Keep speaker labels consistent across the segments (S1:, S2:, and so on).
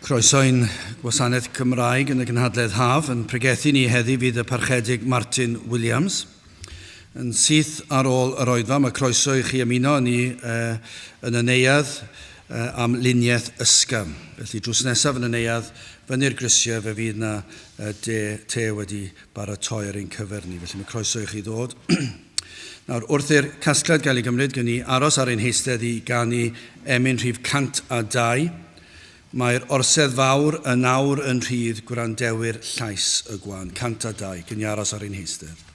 S1: Croeso'n gwasanaeth Cymraeg yn y gynhadledd haf yn pregethu ni heddi fydd y parchedig Martin Williams. Yn syth ar ôl yr oedfa, mae croeso i chi ymuno ni yn y neuadd am luniaeth ysgam. Felly drws nesaf yn y neuadd fyny'r grisiau fe fydd na te wedi baratoi ar ein cyfer ni. Felly mae croeso i chi ddod. Nawr, wrth i'r casgliad gael ei gymryd gen i aros ar ein heistedd i ganu emyn rhif 102. Mae'r orsedd fawr yn awr yn rhydd gwrandewyr llais y gwan. 102, gen i aros ar ein heistedd.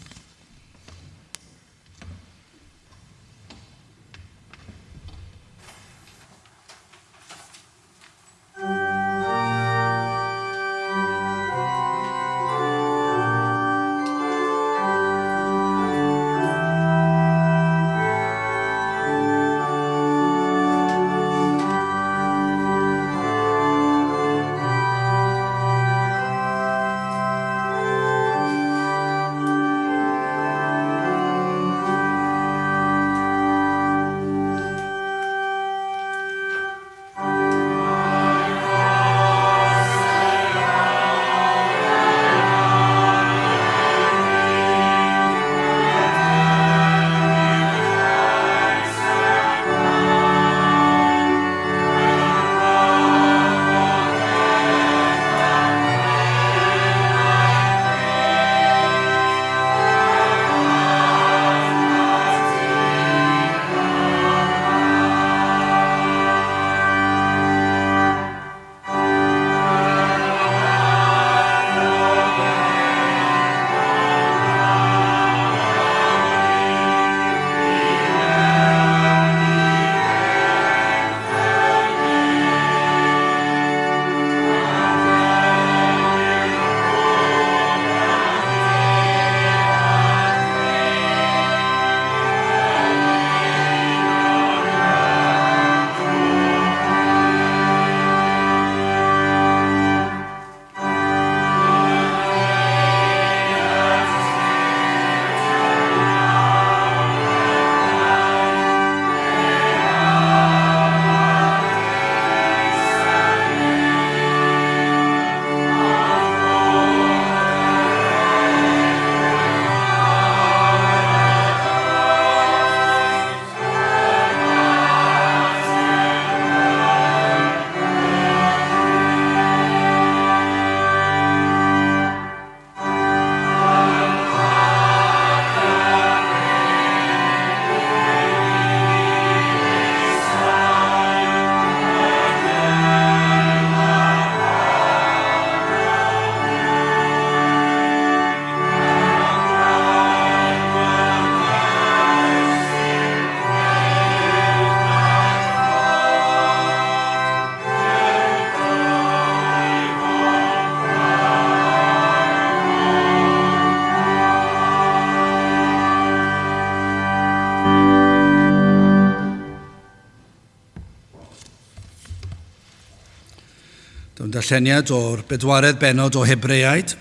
S1: Darlleniad o'r bedwaredd benod o Hebreaid.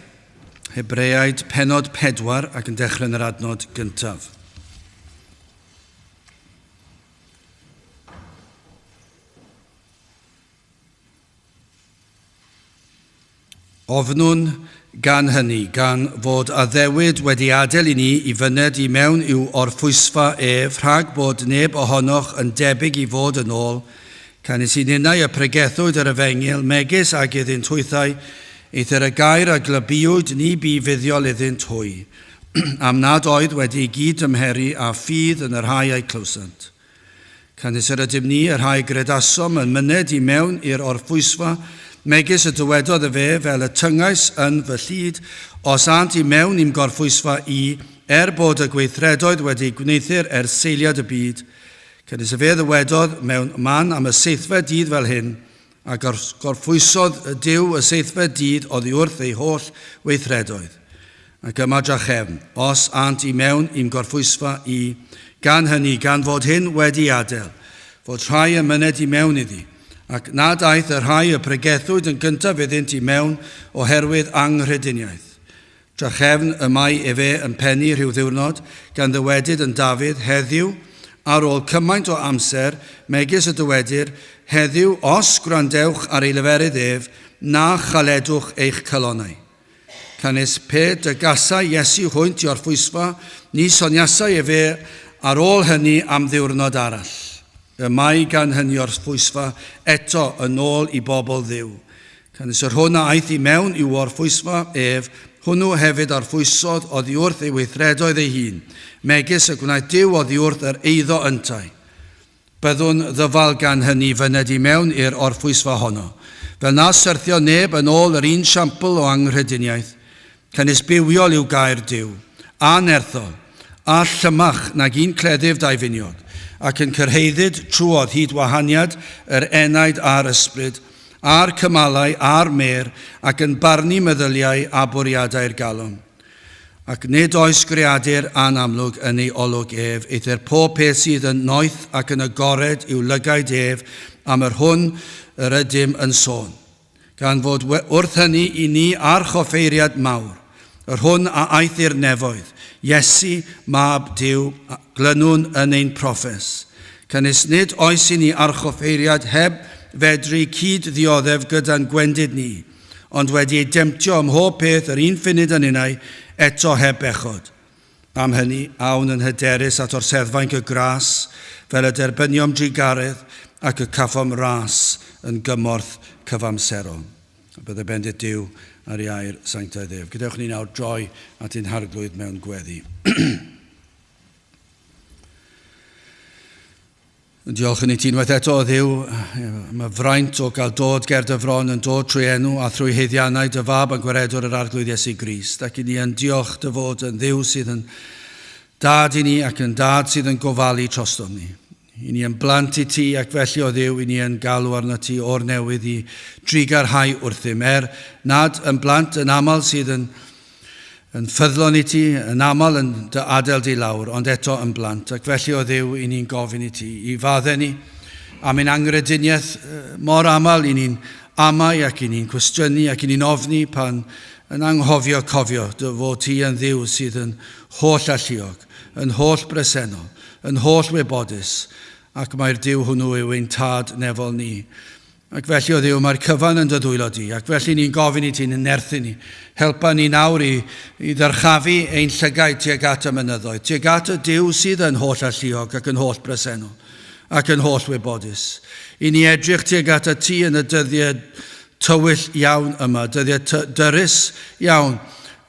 S1: Hebreaid penod 4 ac yn dechrau yn yr adnod gyntaf. Ofnwn gan hynny, gan fod addewid wedi adael i ni i fyned i mewn i'w orffwysfa ef, rhag bod neb ohonoch yn debyg i fod yn ôl, canis i ninnau y pregethwyd yr efengil, megis ag iddynt hwythau, eithir y gair a glybiwyd ni bu fuddiol iddynt hwy, am nad oedd wedi i gyd ymheri a ffydd yn yr rhai a'i clwsant. Canis yr ydym ni, yr rhai gredasom yn myned i mewn i'r orffwysfa, megis y dywedodd y fe fel y tyngais yn fy llyd, os ant i mewn i'm gorffwysfa i, bod y gweithredoedd wedi gwneithir seiliad y byd, Cynnes y fe ddywedodd mewn man am y seithfed dydd fel hyn, a gorffwysodd y Duw y seithfed dydd oddi wrth ei holl weithredoedd. Ac yma drachefn, os ant i mewn i'm gorffwysfa i, gan hynny, gan fod hyn wedi adael, fod rhai y myned i mewn iddi, ac nad aeth y rhai y pregethwyd yn gyntaf iddynt i mewn oherwydd anghrediniaeth. Drachefn y mae efe yn pennu rhyw ddiwrnod, gan ddywedyd yn Dafydd heddiw, ar ôl cymaint o amser, megis y dywedir, heddiw os gwrandewch ar ei leferydd ef, na chaledwch eich calonau. Canis pe dy gasau Iesu hwynt i orffwysfa, ni soniasau e fe ar ôl hynny am ddiwrnod arall. Y mae gan hynny orffwysfa eto yn ôl i bobl ddiw. Canis yr hwn a aeth i mewn i'w orffwysfa ef, hwnnw hefyd orffwysodd oddi wrth ei weithredoedd ei hun, megis y gwnaeth Duw oddi wrth yr eiddo yntau. Byddwn ddyfal gan hynny fyned i mewn i'r orffwysfa honno. Fel na syrthio neb yn ôl yr un siampl o anghrediniaeth, cynnes bywiol i'w gair Duw, a nerthol, a llymach nag un cleddyf daifiniog, ac yn cyrheiddyd trwodd hyd wahaniad yr enaid a'r ysbryd, a'r cymalau a'r mer, ac yn barnu meddyliau a bwriadau'r galon. Ac nid oes greadur anamlwg yn ei olwg ef, eithyr pob peth sydd yn noeth ac yn agored i'w lygaid ef, am yr hwn yr ydym yn sôn. Gan fod wrth hynny i ni archoffeiriad mawr, yr hwn a aeth i'r nefoedd, Iesu mab Duw, glynwn yn ein proffes. Cynnes nid oes i ni archoffeiriad heb fedru cyd ddioddef gyda'n gwendid ni, ond wedi ei demtio ym mhob peth yr un funud yn unau, eto heb bechod. Am hynny, awn yn hyderus at o'r seddfaen gygras, fel y derbyniom drigaredd ac y caffom ras yn gymorth cyfamserol. Bydde bendit Duw ar ei air sanctaidd ef. Gadewch ni nawr droi at ein harglwydd mewn gweddi. Diolch yn ei ti unwaith eto o Dduw. Mae fraint o gael dod ger dy fron yn dod trwy enw a trwy heiddiannau dy fab yn gwaredwr yr arglwydd Iesu Grist. Ac i ni yn diolch dy fod yn Dduw sydd yn dad i ni ac yn dad sydd yn gofalu trostom ni. I ni yn blant i ti ac felly o Dduw i ni yn galw arno ti o'r newydd i drigarhau wrthym. Nad yn blant yn aml sydd yn ffyddlon i ti, yn aml yn dy adael di lawr, ond eto yn blant. Ac felly o Dduw i ni'n gofyn i ti, i faddau ni, am ein angrediniaeth mor aml i ni'n amau ac i ni'n cwestiynu ac i ni'n ofni pan yn anghofio cofio dy fod ti yn Dduw sydd yn holl alluog, yn holl bresennol, yn holl wybodus, ac mae'r Duw hwnnw yw ein tad nefol ni. Ac felly o Dduw, mae'r cyfan yn dy ddwylo di, ac felly ni'n gofyn i ti'n nerthu ni. Helpa ni nawr i ddyrchafu ein llygaid tuag at y mynyddoedd, tuag at y Duw sydd yn holl alluog ac yn holl bresennol, ac yn holl wybodus. I ni edrych tuag at y ti yn y dyddiau tywyll iawn yma, dyddiau dyrys iawn,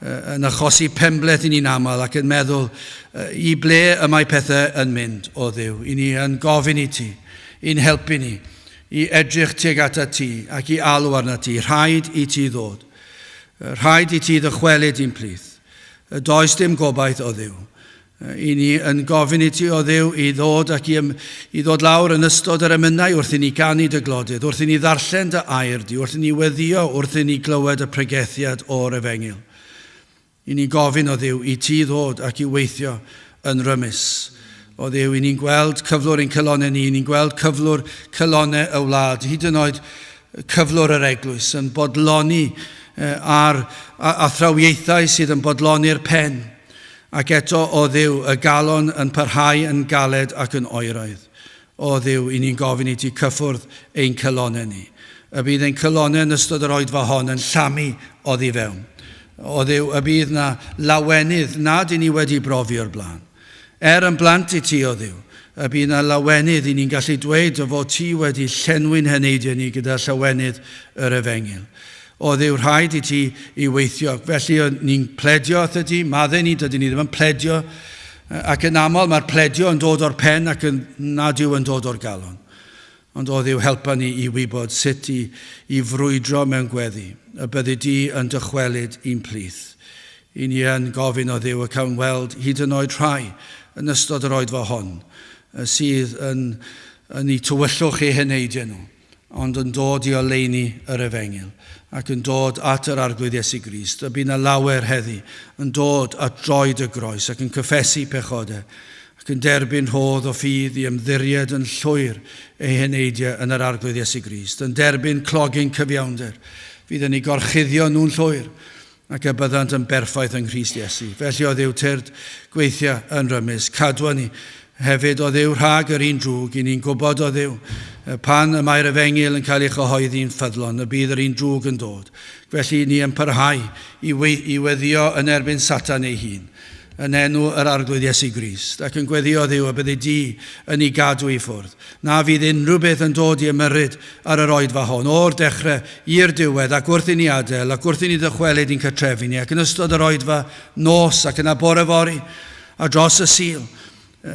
S1: yn achosi pembleth i ni'n aml ac yn meddwl i ble y mae pethau yn mynd o Dduw. I ni yn gofyn i ti, i'n helpu ni, i edrych tuag at y ti ac i alw arna ti. Rhaid i ti ddod. Rhaid i ti ddychwelyd i'n plith. Does dim gobaith o Dduw. I ni yn gofyn i ti o Dduw i ddod ac i ddod lawr yn ystod yr emynau wrth i ni ganu dy glodydd, wrth i ni ddarllen dy air di, wrth i ni weddio, wrth i ni glywed y pregethiad o'r Efengil. I ni gofyn o Dduw i ti ddod ac i weithio yn rymus. O Dduw, i ni'n gweld cyflwr ein cylonau ni, ni'n gweld cyflwr cylonau y wlad, hyd yn oed cyflwr yr eglwys yn bodloni ar athrawieithau sydd yn bodloni'r pen. Ac eto o Dduw, y galon yn parhau yn galed ac yn oeraidd. O Dduw, i ni'n gofyn i ti cyffwrdd ein cylonau ni. Y bydd ein cylonau yn ystod yr oedfa hon yn llamu oddi fewn. O Dduw, y bydd na lawenydd nad i ni wedi brofi o'r blaen. Yn blant i ti o Dduw, y bydd na lawenydd i ni'n gallu dweud o fod ti wedi llenwi'n heneidio ni gyda llawenydd yr Efengil. O Dduw, rhaid i ti i weithio. Felly ni'n pledio ydy, maddau ni, dydyn ni ddim yn pledio, ac yn aml mae'r pledio yn dod o'r pen ac nad yw yn dod o'r galon. Ond o Dduw, helpa ni i wybod sut i frwydro mewn gweddi, y byddu di yn dychwelyd i'n plith. I ni yn gofyn o Dduw ac yn weld hyd yn oed rhai yn ystod yr oedfa hon, sydd yn ei tywyllwch eu heneidio nhw, ond yn dod i oleini yr Efengil, ac yn dod at yr arglwydd Iesu Grist. Y bydd na lawer heddi yn dod at droed y groes ac yn cyffesu pechodau, ac yn derbyn rhodd o ffydd i ymddiried yn llwyr eu heneidio yn yr arglwydd Iesu Grist, yn derbyn clogyn cyfiawnder, fydd yn ei gorchuddio nhw'n llwyr, ac y byddant yn berffaith yng Nghrist Iesu. Felly o Dduw, tyrd gweithio yn rymus, cadwa ni Hefyd o ddiw rhag yr un drwg, i ni'n gwybod o ddiw, pan y mae'r efengil yn cael ei chyhoeddi'n ffyddlon, y bydd yr un drwg yn dod. Felly ni yn parhau i weddio yn erbyn Satan ei hun, yn enw yr arglwydd Iesu Grist, ac yn gweddio ddiw y byddu di yn ei gadw i ffwrdd. Na fydd unrhyw beth yn dod i ymyrryd ar yr oedfa hon, o'r dechrau i'r diwedd, ac wrth i ni adael, ac wrth i ni ddychwelyd i'n cartrefi ni, ac yn ystod yr oedfa nos, ac yn bore fori, a dros y sil,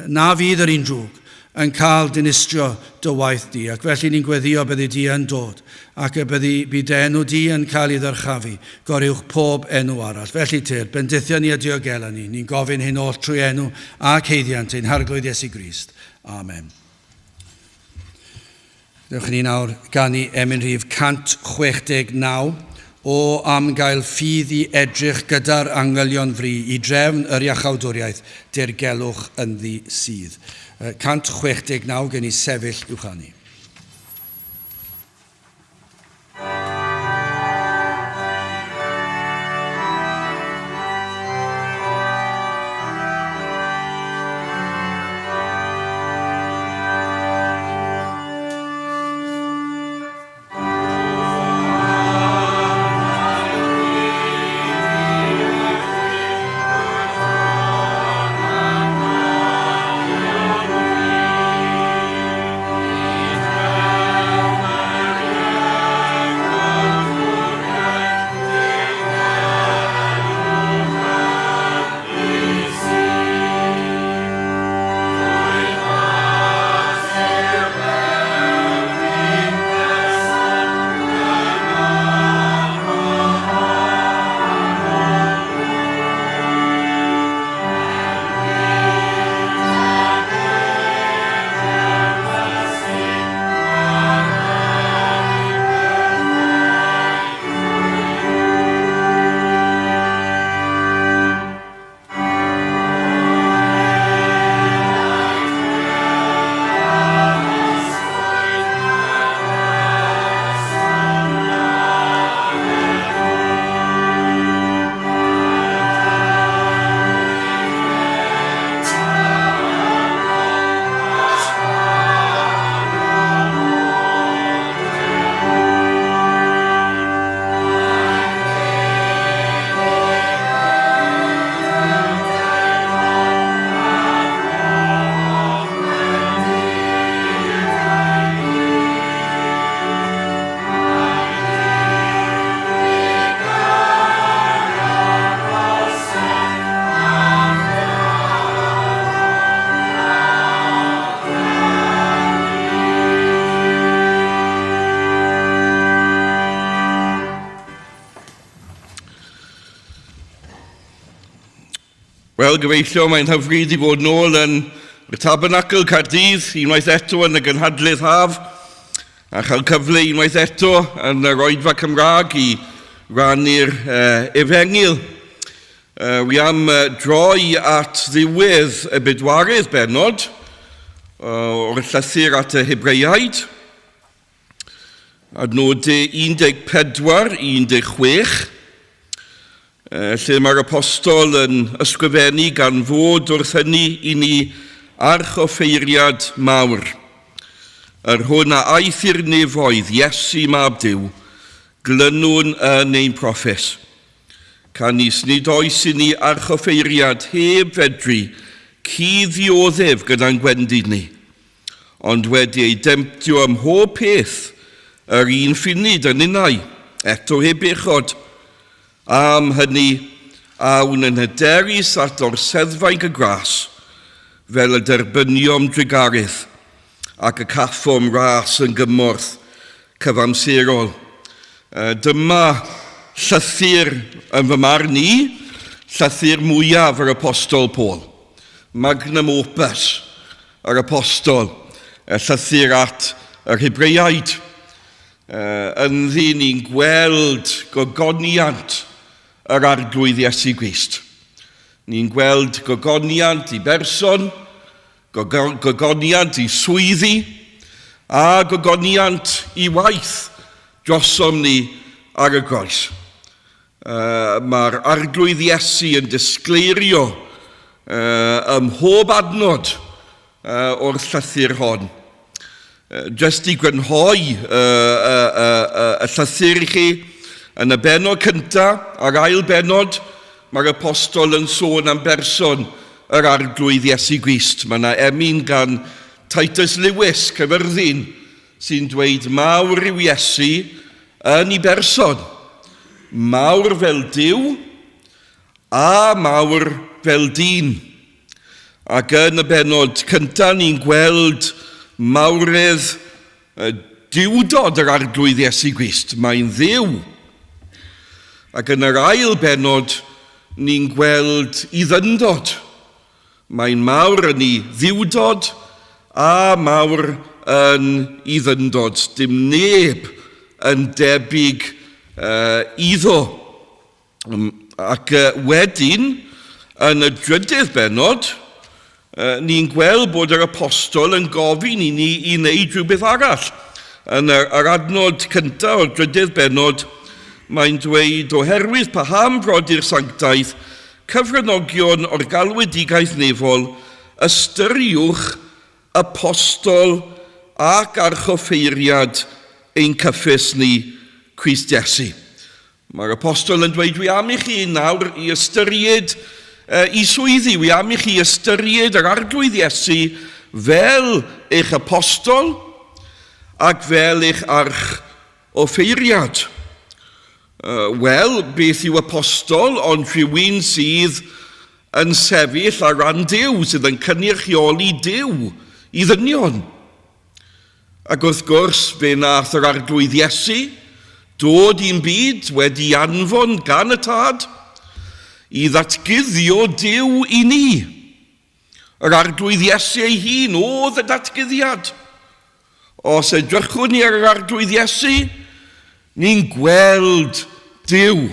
S1: na fydd yr un drwg yn cael dinistrio dy waith di, ac felly ni'n gweddio byddu di yn dod, ac y bydd enw di yn cael ei ddyrchafu, goriwch pob enw arall. Felly tyr, bendithio ni a diogela ni, ni'n gofyn hyn oll trwy enw a ceiddiant ein harglwydd Iesu Grist. Amen. Dewch ni nawr ganu emyn rhif 169, o am gael ffydd i edrych gyda'r angylion fri i drefn yr iachawdwriaeth dirgelwch ynddi sydd. 169 gen i sefyll uwch ni.
S2: Wel, gyfeillio, mae'n hyfryd i fod nôl yn y Tabernacle Cardiff, unwaith eto yn y gynhadledd haf, a chael cyfle unwaith eto yn yr oedfa Cymraeg i rannu'r efengil. Wi am droi at ddiwedd y bedwarydd bennod o'r llythyr at y Hebreaid, adnodau 14-16, lle mae'r apostol yn ysgrifennu gan fod wrth hynny i ni Harchoffeiriad mawr. Yr hwn a aeth i'r nefoedd Iesu mab Duw, glynwn yn ein proffes. Canis nid oes i ni Harchoffeiriad heb fedru cuddioddef gyda'n gwendid ni, ond wedi ei demptio ym mhob peth yr un ffunud yn unau, eto heb bechod. Am hynny, awn yn hyderus at o'r seddfaig y gras, fel y derbyniom drigarydd, ac y caffom ras yn gymorth cyfamserol. Dyma llythyr yn fy marn i, llythyr mwyaf yr apostol Paul. Magnum opus yr apostol, llythyr at yr Hebreaid. Ynddi ni'n gweld gogoniant yr arglwydd Iesu Grist. Ni'n gweld gogoniant i berson, gogoniant i swyddi, a gogoniant i waith drosom ni ar y groes. Mae'r arglwydd Iesu yn disgleirio ym mhob adnod o'r llythyr hon. Just i grynhoi y llythyr I chi, yn y benod cyntaf a'r ail benod, mae'r apostol yn sôn am berson yr arglwydd Iesu Grist. Mae yna emyn gan Titus Lewis, Cyfyrddin, sy'n dweud mawr yw Iesu yn ei berson. Mawr fel Duw a mawr fel dyn. Ac yn y benod cyntaf ni'n gweld mawredd diwdod yr arglwydd Iesu Grist. Mae'n dduw. Ac yn yr ail benod ni'n gweld I ddyndod. Mae'n mawr yn ei ddiwdod a mawr yn ei ddyndod. Dim neb yn debyg iddo. Ac wedyn, yn y drydydd benod, ni'n gweld bod yr apostol yn gofyn I ni I wneud rhywbeth arall. Yn yr adnod cyntaf o'r drydydd benod, mae'n dweud, oherwydd paham brodyr sanctaeth, cyfranogion o'r galwedigaeth nefol, ystyriwch apostol ac archoffeiriad ein cyffes ni Crist Iesu. Mae'r apostol yn dweud, wi am I chi nawr I ystyried I swyddi, wi am I chi ystyried yr arglwydd Iesu fel eich apostol ac fel eich archoffeiriad. Wel, beth yw apostol, ond rhywun sydd yn sefyll ar ran Duw, sydd yn cynrychioli Duw I ddynion. Ac wrth gwrs, fe nath yr arglwydd Iesu dod i'n byd wedi anfon gan y tad I ddatguddio Duw I ni. Yr arglwydd Iesu ei hun oedd y datguddiad. Os edrychwn ni ar yr arglwydd Iesu, ni'n gweld Duw.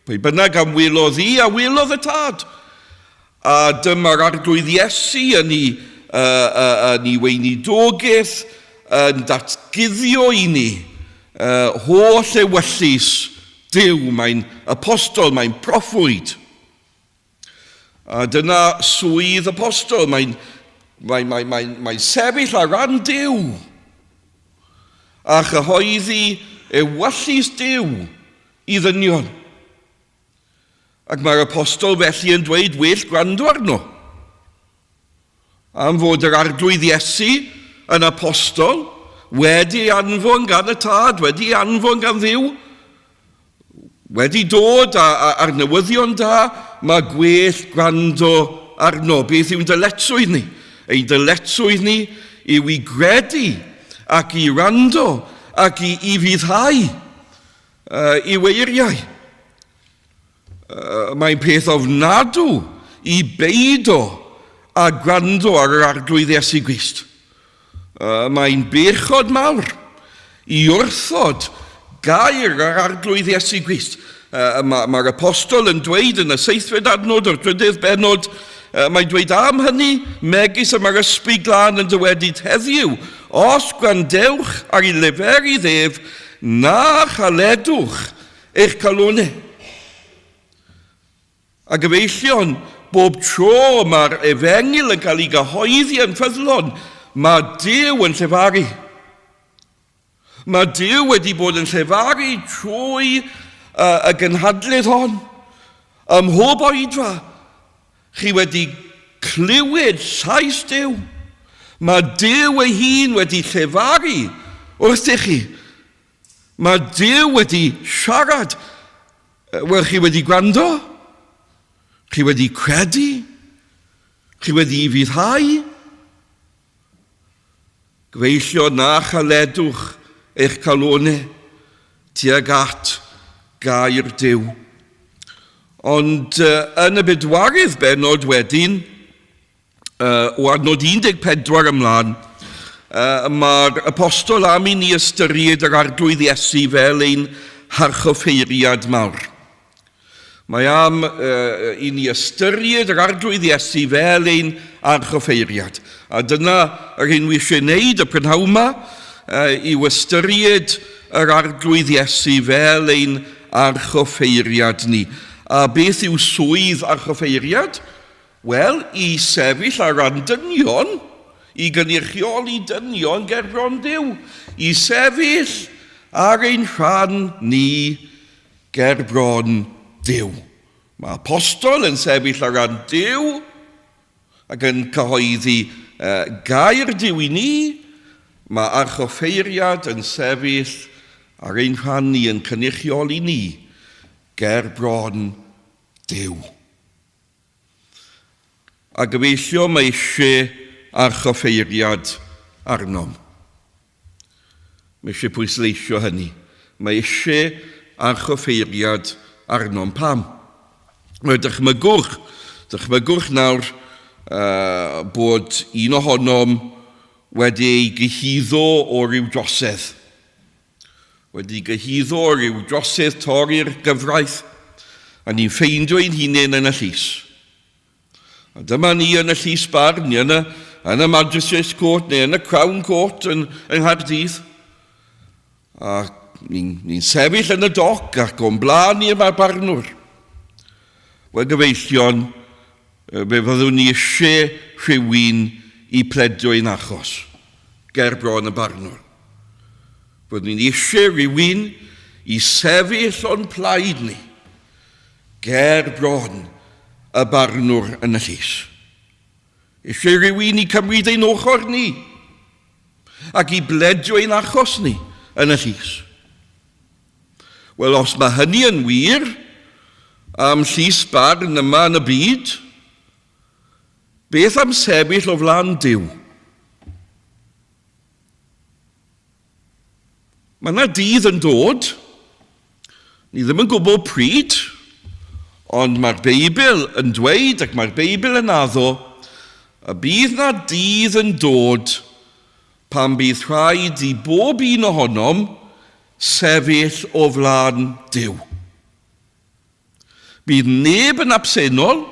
S2: Pwy bynnag am welodd I a welodd y tad. A dyma'r arglwydd Iesu yn ei weinidogaeth yn datguddio I ni holl ewyllus Duw. Mae'n apostol, mae'n proffwyd. A dyna swydd apostol. Mae'n sefyll ar ran Duw. A chyhoeddi ewyllus Duw I ddynion. Ac mae'r apostol felly yn dweud well gwrando arno. Am fod yr arglwydd Iesu yn apostol, wedi anfon gan y tad, wedi anfon gan Dduw, wedi dod ar newyddion da, mae gwell gwrando arno. Beth yw'n dyletswydd ni? Ein dyletswydd ni yw I gredu ac I rando ac I fyddhau I weiriau. Mae'n peth ofnadw I beido a gwrando ar yr arglwydd Iesu Grist. Mae'n bechod mawr I wrthod gair yr arglwydd Iesu Grist. Mae'r apostol yn dweud yn y 7fed adnod o'r drydydd benod, mae'n dweud am hynny, megis y mae'r ysbryd glân yn dywedid heddiw, os gwrandewch ar I leferu ddef, na chaledwch eich calonau. A gyfeillion, bob tro mae'r efengil yn cael ei gyhoeddi yn ffyddlon, mae Duw yn llefaru. Mae Duw wedi bod yn llefaru trwy y gynhadledd hon. Ym mhob oedfa, chi wedi clywed llais Duw. Mae Duw ei hun wedi llefaru wrth I chi. Mae Duw wedi siarad. Wel, chi wedi gwrando. Chi wedi credu. Chi wedi fyddhau. Gyfeillio na chaledwch eich calonau tuag at gair Duw. Ond yn y bedwarydd benod wedyn, o adnod 14 ymlaen, mae'r apostol am I ni ystyried yr arglwydd Iesu fel ein harchoffeiriad mawr. Mae am I ni ystyried yr arglwydd Iesu fel ein archoffeiriad. A dyna yr hyn wi eisiau wneud y prynhawn yma, yw ystyried yr arglwydd Iesu fel ein archoffeiriad ni. A beth yw swydd archoffeiriad? Wel, I sefyll ar ran dynion I gynrychioli dynion ger bron Duw, I sefyll ar ein rhan ni ger bron Duw. Mae apostol yn sefyll ar ran Duw ac yn cyhoeddi gair Duw I ni. Mae Harchoffeiriad yn sefyll ar ein rhan ni yn cynrychioli ni ger bron Duw. A gyfeillio mae eisiau Harchoffeiriad arnom. Mae eisiau pwysleisio hynny. Mae eisiau Harchoffeiriad arnom. Pam? Mae dychmygwch nawr bod un ohonom wedi ei gyhuddo o ryw drosedd. Wedi gyhuddo o ryw drosedd torri'r gyfraith, a ni'n ffeindio ein hunain yn y llys. A dyma ni yn y llys bar, ni yn y Magistrates Court, neu yn y Crown Court yn Nghaerdydd. A ni'n sefyll yn y doc ac o'n blaen i'r barnwr. Wel gyfeillion, fe fyddwn ni eisiau rhywun I pledio ein achos, ger bron y barnwr. Byddwn ni eisiau rhywun I sefyll o'n plaid ni, ger bron y barnwr yn y llys. Eisiau rhywun I cymryd ein ochr ni, ac I bledio ein achos ni yn y llys. Wel, os mae hynny yn wir, am llys barn yma yn y byd, beth am sefyll o flan Duw? Mae yna dydd yn dod, ni ddim yn gwybod pryd, ond mae'r Beibl yn dweud ac mae'r Beibl yn addo, y bydd yna dydd yn dod pan bydd rhaid I bob un ohonom sefyll o flan Duw. Bydd neb yn absennol,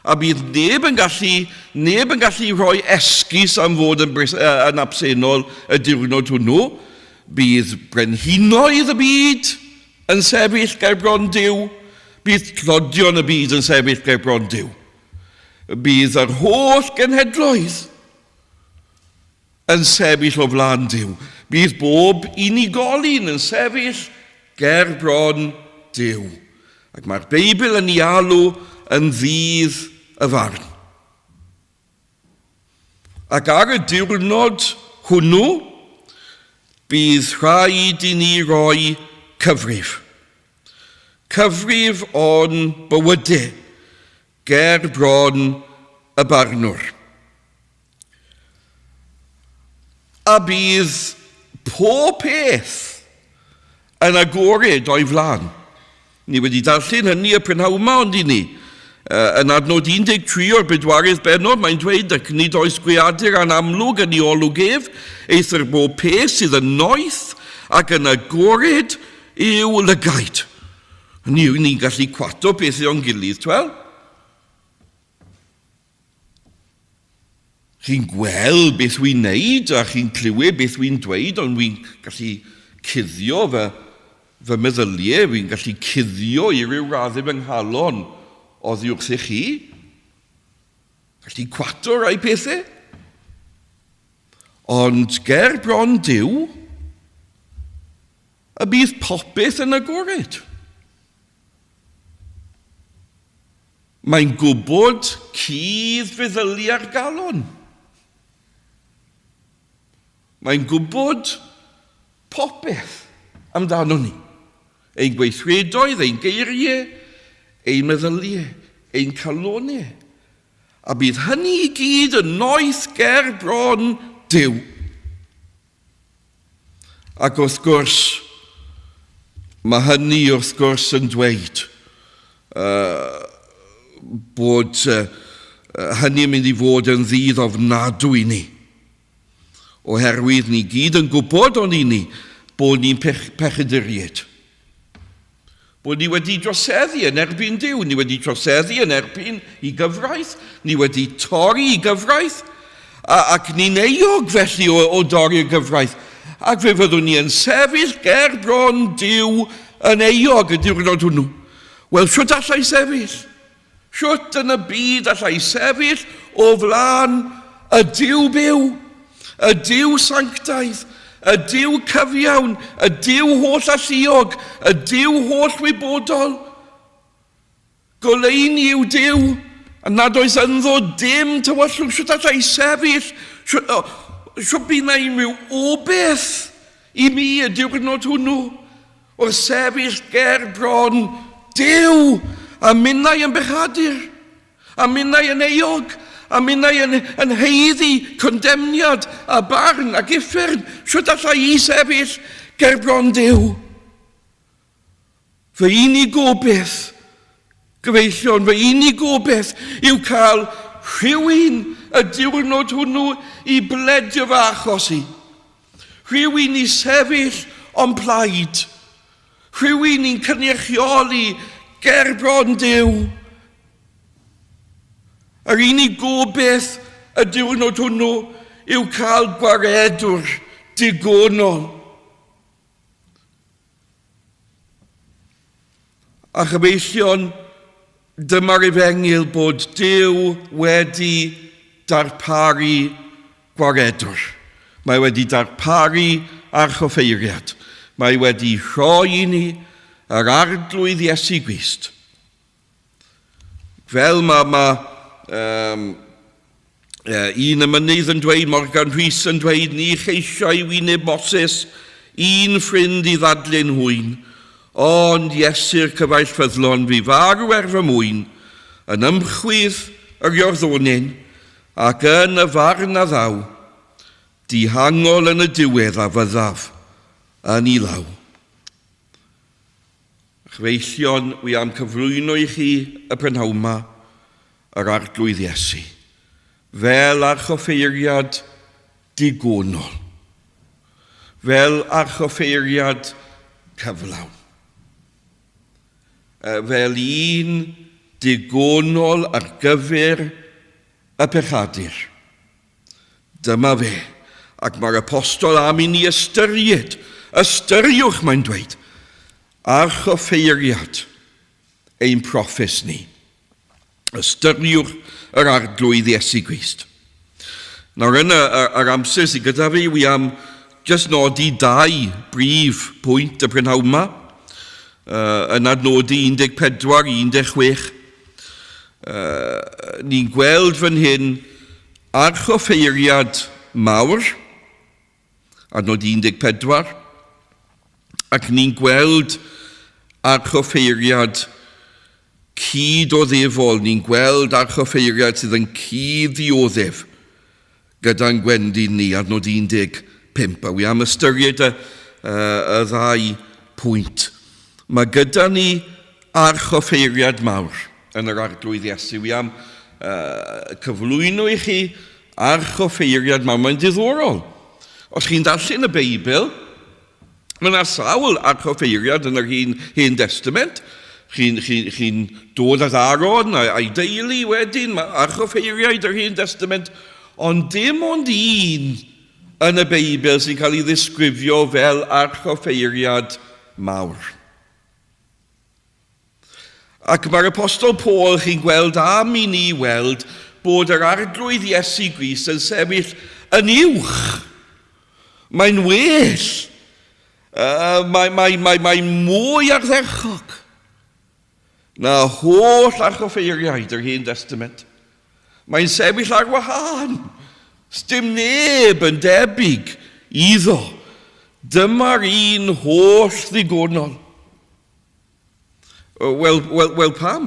S2: a bydd neb yn gallu rhoi esgus am fod yn absennol y diwrnod hwnnw. Bydd brenhinoedd y byd yn sefyll ger bron Duw. Bydd clodion y byd yn sefyll ger bron Duw. Bydd yr holl genhedloedd yn sefyll o flan Duw. Bydd bob unigolyn yn sefyll ger bron Duw. Ac mae'r Beibl yn ei alw yn ddydd y farn. Ac ar y diwrnod hwnnw, bydd rhaid I ni roi cyfrif. Cyfrif o'n bywydau ger bron y barnwr. A bydd pob peth yn agored o'i flan. Ni wedi darllen hynny y prynhawn yma ond I ni. Yn adnod 13 o'r bedwarydd benod, mae'n dweud ac nid oes gweadur an amlwg yn ei olwgef, eith'r bob peth sydd yn noeth ac yn agored i'w lygaid. Ni'n gallu cwato beth o'n gilydd, twel? Chi'n gweld beth wy'n neud a chi'n clywed beth wy'n dweud, ond wy'n gallu cuddio fy meddyliau, wy'n gallu cuddio I ryw raddau yng nghalon oddi wrth I chi. Gallu cwato rai pethau. Ond ger bron Duw, y bydd popeth yn agored. Mae'n gwybod cudd feddylu ar galon. Mae'n gwybod popeth amdano ni. Ein gweithredoedd, ein geiriau, ein meddyliau, ein calonau. A bydd hynny I gyd yn noeth ger bron Duw. Ac wrth gwrs, mae hynny wrth gwrs yn dweud bod hynny yn mynd I fod yn ddydd ofnadwy I ni. Oherwydd ni gyd yn gwybod o'n I ni bod ni'n pechyduriad. Bod ni wedi droseddu yn erbyn Duw, ni wedi droseddu yn erbyn I gyfraith, ni wedi torri I gyfraith, ac ni'n euog felly o dorri'r gyfraith. Ac fe fyddwn ni yn sefyll ger bron Duw yn euog y diwrnod hwnnw. Wel, siwt allai sefyll? Siwt yn y byd allai sefyll o flan y Duw byw, y Duw sanctaidd, y Duw cyfiawn, y Duw holl alluog, y Duw holl wybodol. Goleini yw Duw, a nad oes ynddo dim tywyllwg sydd at ei sefyll, sydd bydd na unrhyw obeth i mi y diwrnod hwnnw, o'r sefyll ger bron Duw, a minnau yn bechadur, a minnau yn eog, a minnau yn heiddi, condemniad, a barn, a giffern, sydd at ei sefyll ger bron Duw. Fy unig obeth, gyfeillion, fy unig obeth yw cael rhywun y diwrnod hwnnw i bledio fy achosi. Rhywun i sefyll o'n plaid. Rhywun i'n cynrychioli ger bron Duw. Yr unig gobeth y diwrnod hwnnw yw cael gwaredwr digonol. A chyfeillion, dyma'r efengil bod Duw wedi darparu gwaredwr. Mae wedi darparu archoffeiriad. Mae wedi rhoi i ni yr arglwydd Iesu Grist. Fel mae un ymynydd yn dweud, Morgan Rhys yn dweud, ni cheisiau wyneb Moses, un ffrind i ddadlu'n hwyn, ond Iesu'r cyfaill ffyddlon fi farw fy mwyn, yn ymchwydd yr iorddonyn, ac yn y farn a ddaw, dihangol yn y diwedd a fyddaf yn I law. Chyfeillion, wi am cyflwyno I chi y prynhawn ma, yr arglwydd Iesu, fel archoffeiriad digonol, fel archoffeiriad cyflawn, fel un digonol ar gyfer y pechadur. Dyma fe, ac mae'r apostol am I ni ystyriwch mae'n dweud, archoffeiriad ein proffes ni. Ystyriwch yr arglwydd Iesu Grist. Nawr yn yr amser sydd gyda fi, wi am just nodi 2 brif pwynt y prynhawn yma, yn adnodi 14-16. Ni'n gweld fan hyn archoffeiriad mawr, adnod 14, ac ni'n gweld archoffeiriad cyd o ddefol. Ni'n gweld archoffeiriad sydd yn cyd-ddioddef gyda'n gwendid ni, adnod 15. A wi am ystyried y 2 pwynt. Mae gyda ni archoffeiriad mawr yn yr arglwydd Iesu. Wi am cyflwyno I chi archoffeiriad mawr. Mae'n diddorol. Os chi'n darllen y Beibl, mae yna sawl archoffeiriad yn yr Hen Testament. Chi'n dod at Aaron a'i deulu wedyn, mae archoffeiriad yr Hen Testament, ond dim ond un yn y Beibl sy'n cael ei ddisgrifio fel archoffeiriad mawr. Ac mae'r apostol Paul chi'n gweld am I ni weld bod yr arglwydd Iesu Grist yn sefyll yn uwch. Mae'n well. Mae'n mwy ardderchog na holl archoffeiriad yr Hen Testament. Mae'n sefyll ar wahân. Sdim neb yn debyg iddo. Dyma'r un holl ddigonol. Wel pam?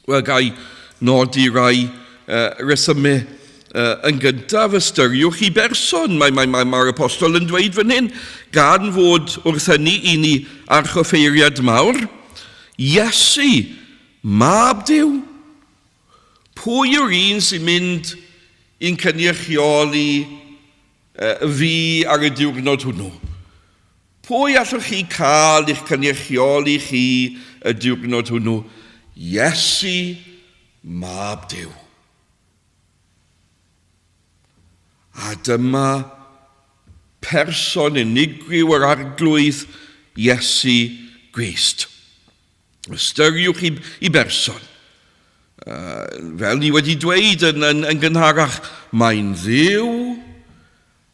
S2: Wel, gai nodi rai resymau yn gyntaf ystyriwch I berson. Mae'r apostol yn dweud fan hyn, gan fod wrth hynny I ni archoffeiriad mawr, Iesu, mab Duw. Pwy yw'r un sy'n mynd i'n cynrychioli fi ar y diwrnod hwnnw? Pwy allwch chi cael eich cynrychioli chi y diwrnod hwnnw? Iesu, mab Duw. A dyma person unigryw yr arglwydd Iesu Grist. Ystyriwch I berson. Fel ni wedi dweud yn gynharach, mae'n ddiw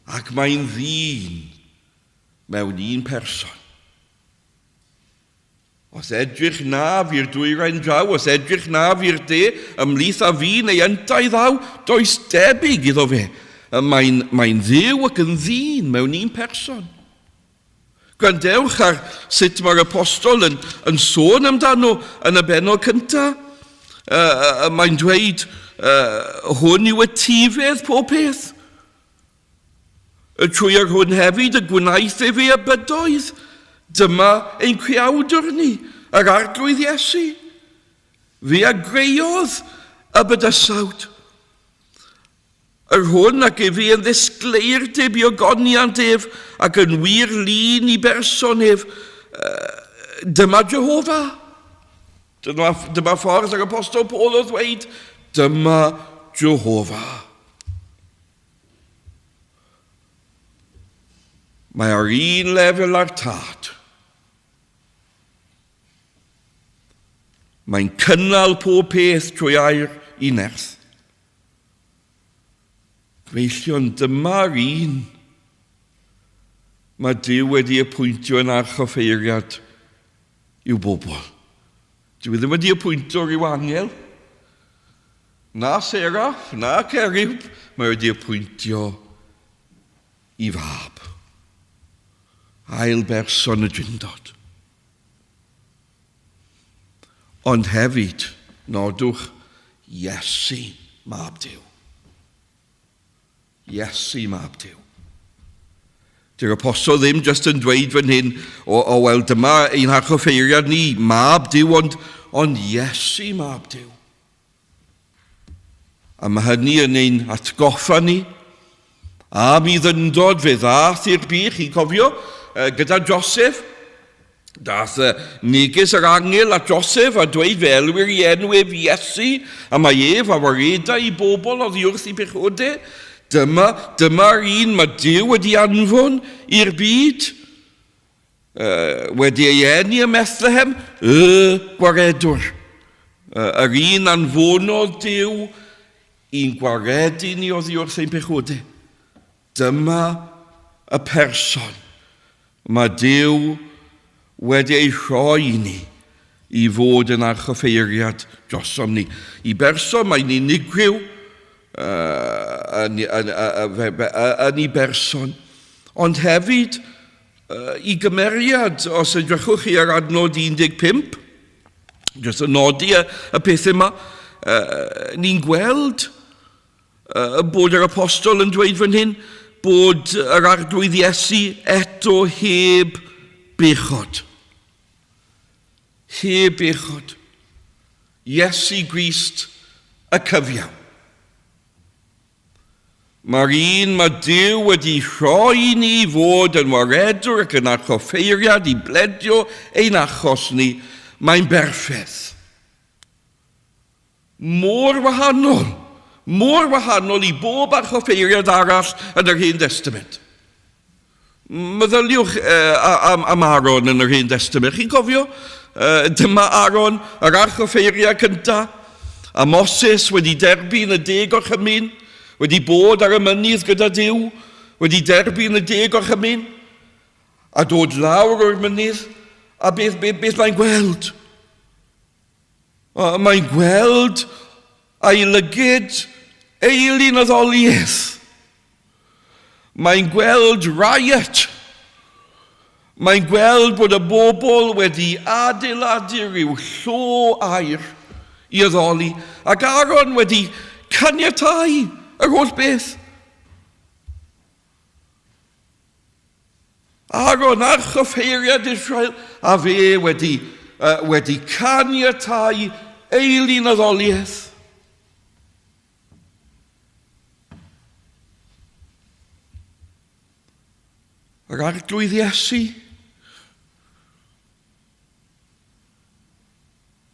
S2: ac mae'n ddyn mewn un person. Os edrych na fy'r dwyrain draw, os edrych na fy'r de, ymlith a fi neu yntau ddaw, does debyg iddo fe. Mae'n ddiw ac yn ddyn mewn un person. Gwrandewch ar sut mae'r apostol yn sôn amdano yn y bennod cyntaf. Mae'n dweud, hwn yw y tifedd pob peth. Trwy ar hwn hefyd y gwnaeth e fe y bydoedd. Dyma ein cwiawdwr ni, yr arglwydd Iesu. Fe a greodd y bydysawd. Yr hwn ac e fe yn ddisgleir deb i ogoniant ef ac yn wir lun i berson ef. Dyma Jehova. Dyma ffordd yr apostol Paul o ddweud, dyma Jehova. Mae ar un lefel ar tad. Mae'n cynnal pob peth trwy air i nerth. Feillion, dyma'r un mae Duw wedi apwyntio yn Harchoffeiriad i'w bobl. Dyw ddim wedi apwyntio i'w angel. Na seraf, na cerib, mae wedi apwyntio i fab. Ail berson y drindod. Ond hefyd, nodwch, Iesu mab Duw. Iesu mab Duw. Dy'r apostol ddim just yn dweud fan hyn, wel dyma ein harchoffeiriad ni, mab Duw, ond Iesu mab Duw. A mae hynny yn ein atgoffa ni, a mi ddyndod fe ddath i'r bych, chi'n cofio, gyda Joseph. Dath neges yr angel a Joseph a dweud fe elwyr i enw ef Iesu, a mae ef a waredau i bobl oddi wrth i bechode. Dyma'r un mae Duw wedi anfon i'r byd. Wedi ei eni ym Bethlehem, gwaredwr. Yr un anfonodd Duw i'n gwaredu ni oddi wrth ein bechode. Dyma y person mae Duw wedi ei rhoi ni i fod yn archoffeiriad drosom ni. I berson mae'n unigryw yn ei berson, ond hefyd i gymeriad, os edrychwch chi ar adnod 15, jyst yn nodi y peth yma, ni'n gweld bod yr apostol yn dweud fan hyn, bod yr arglwydd Iesu eto heb bechod. Heb bechod. Iesu Grist y cyfiaw. Mae'r un mae Duw wedi rhoi ni fod yn waredwr ac yn archoffeiriad i bledio ein achos ni. Mae'n berffedd. Mor wahanol i bob archoffeiriad arall yn yr Hen Testament. Meddyliwch am Aaron yn yr Hen Testament. Chi'n cofio? Dyma Aaron, yr archoffeiriad cyntaf, a Moses wedi derbyn y 10 orchymyn, wedi bod ar y mynydd gyda Duw, wedi derbyn y 10 orchymyn, a dod lawr o'r mynydd, a beth mae'n gweld? Mae'n gweld a'i lygyd eilyn y ddoliaeth. Mae'n gweld riot. Mae'n gweld bod y bobl wedi adeiladu rhyw llo air i addoli, ac Aaron wedi caniatáu yr holl beth. Aaron, archoffeiriad Israel, a fe wedi caniatáu eilyn y ddoliaeth. Yr arglwydd Iesu,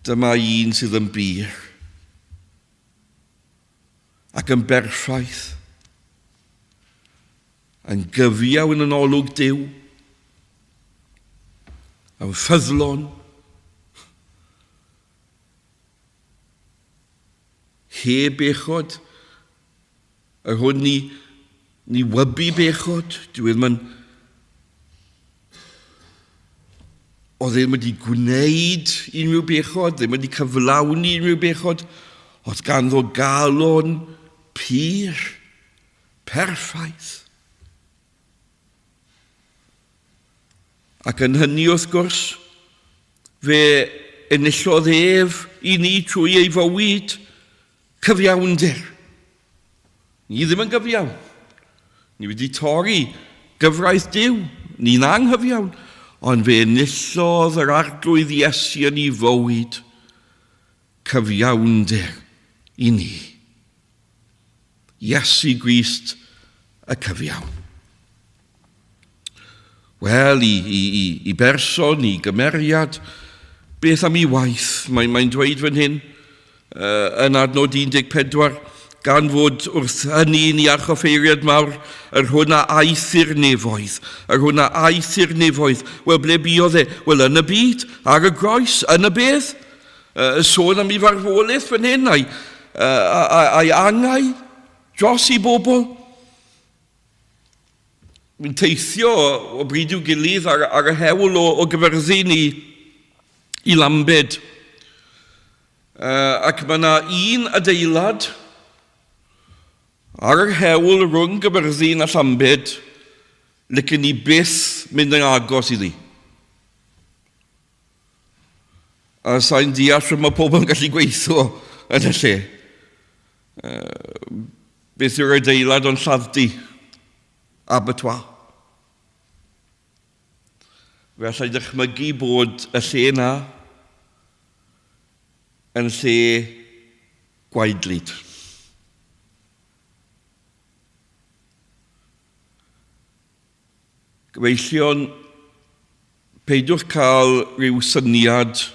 S2: dyma un sydd yn bir ac yn berffaith, yn gyfiaw yn olwg Duw, yn ffyddlon, te bechod. Hwn ni wybu bechod. Dwi'n man... O ddim wedi gwneud unrhyw bechod, ddim wedi cyflawni unrhyw bechod, oedd ganddo galon pyr, perffaith. Ac yn hynny wrth gwrs, fe enillodd ef i ni trwy ei fywyd cyfiawnder. Ni ddim yn gyfiawn. Ni wedi torri gyfraith Duw. Ni'n anghyfiawn. Ond fe enillodd yr arglwydd Iesu yn ei fywyd cyfiawnder i ni. Iesu Grist y cyfiawn. Wel, i berson, i gymeriad, beth am ei waith? Mae'n dweud fan hyn, yn adnod 14, gan fod wrth hynny ni Harchoffeiriad mawr, yr hwnna aeth i'r nefoedd. Yr hwnna aeth i'r nefoedd. Wel, ble buodd e? Wel, yn y byd, ar y groes, yn y beth. Sôn am ei farwolaeth fan hyn, a'i angau dros i bobl. Mi'n teithio o bryd i'w gilydd ar y hewl o gyfyrddin i Lambed. Ac mae yna un adeilad ar yr hewl rhwng gyfyrddin a Lambed, licen ni byth mynd yn agos iddi. A sa'n deall rydw mae pobl yn gallu gweithio yn y lle. Beth yw'r adeilad o'n lladddi? Abattoir. Felly dychmygu bod y lle yna yn lle gwaedlyd. Gyfeillion, peidiwch cael rhyw syniad